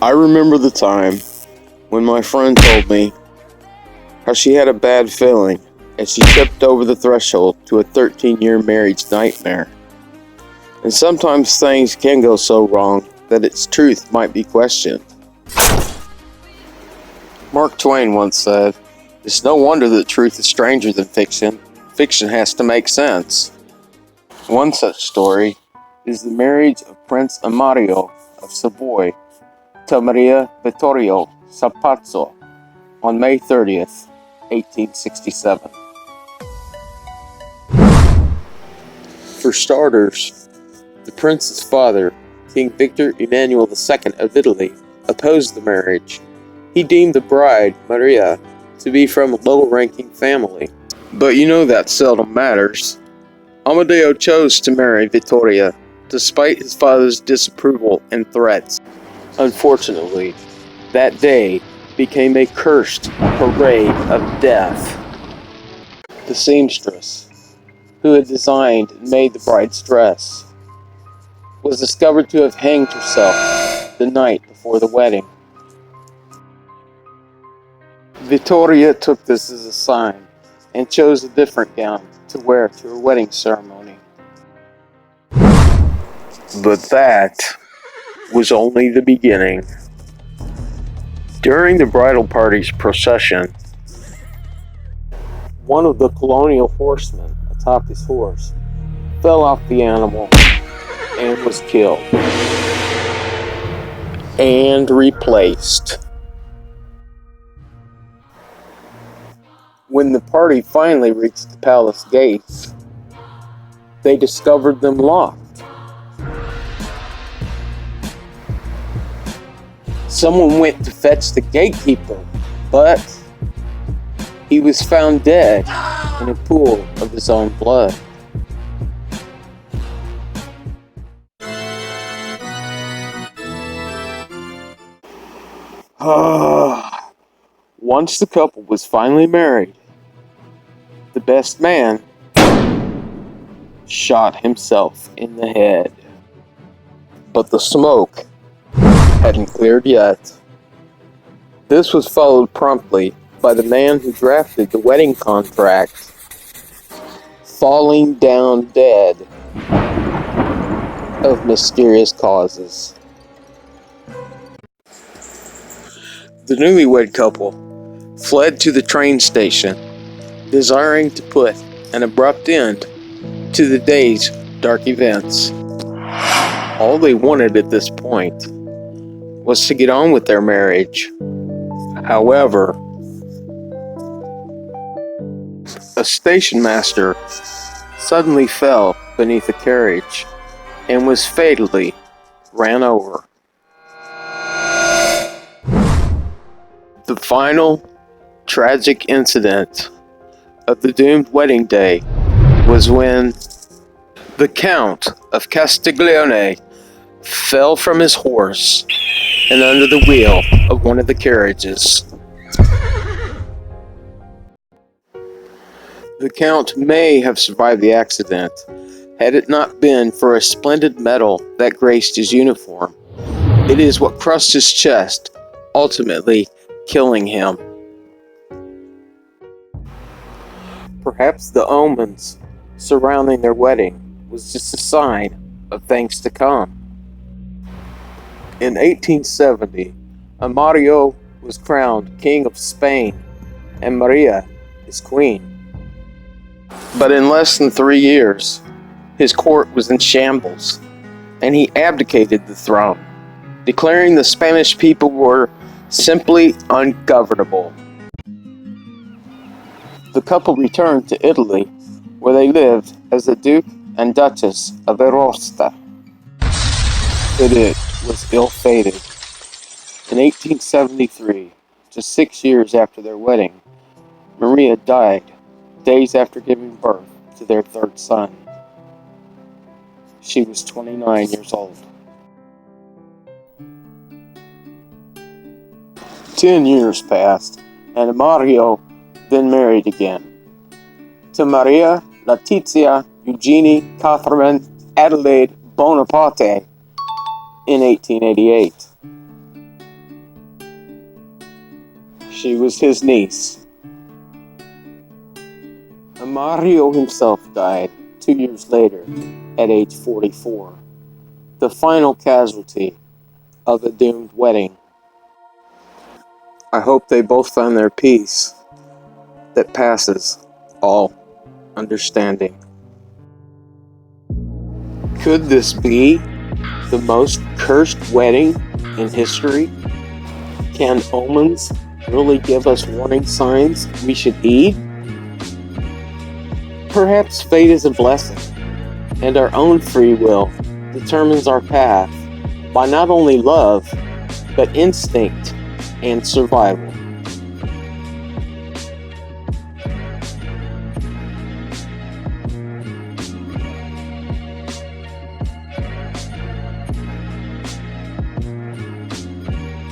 I remember the time when my friend told me how she had a bad feeling as she tripped over the threshold to a 13-year marriage nightmare. And sometimes things can go so wrong that its truth might be questioned. Mark Twain once said, "It's no wonder that truth is stranger than fiction. Fiction has to make sense." One such story is the marriage of Prince Amadeo of Savoy to Maria Vittorio Sapazzo on May 30th, 1867. For starters, the prince's father, King Victor Emmanuel II of Italy, opposed the marriage. He deemed the bride, Maria, to be from a low-ranking family. But that seldom matters. Amadeo chose to marry Vittoria, despite his father's disapproval and threats. Unfortunately, that day became a cursed parade of death. The seamstress, who had designed and made the bride's dress, was discovered to have hanged herself the night before the wedding. Vittoria took this as a sign and chose a different gown to wear to her wedding ceremony. But that was only the beginning. During the bridal party's procession, one of the colonial horsemen atop his horse fell off the animal and was killed and replaced. When the party finally reached the palace gates, they discovered them locked. Someone went to fetch the gatekeeper, but he was found dead in a pool of his own blood. Once the couple was finally married, the best man shot himself in the head. But the smoke hadn't cleared yet. This was followed promptly by the man who drafted the wedding contract falling down dead of mysterious causes. The newlywed couple fled to the train station, desiring to put an abrupt end to the day's dark events. All they wanted at this point was to get on with their marriage. However, a station master suddenly fell beneath a carriage and was fatally ran over. The final tragic incident of the doomed wedding day was when the Count of Castiglione fell from his horse and under the wheel of one of the carriages. The Count may have survived the accident had it not been for a splendid medal that graced his uniform. It is what crushed his chest, ultimately killing him. Perhaps the omens surrounding their wedding was just a sign of things to come. In 1870, Amadeo was crowned King of Spain and Maria his queen. But in less than 3 years, his court was in shambles, and he abdicated the throne, declaring the Spanish people were simply ungovernable. The couple returned to Italy, where they lived as the Duke and Duchess of Aosta. But it was ill-fated. In 1873, just 6 years after their wedding, Maria died days after giving birth to their third son. She was 29 years old. 10 years passed, and Amadeo then married again, to Maria Letizia Eugenie Catherine Adelaide Bonaparte in 1888. She was his niece. Amadeo himself died 2 years later at age 44, the final casualty of a doomed wedding. I hope they both found their peace that passes all understanding. Could this be the most cursed wedding in history? Can omens really give us warning signs we should heed? Perhaps fate is a blessing, and our own free will determines our path by not only love, but instinct and survival.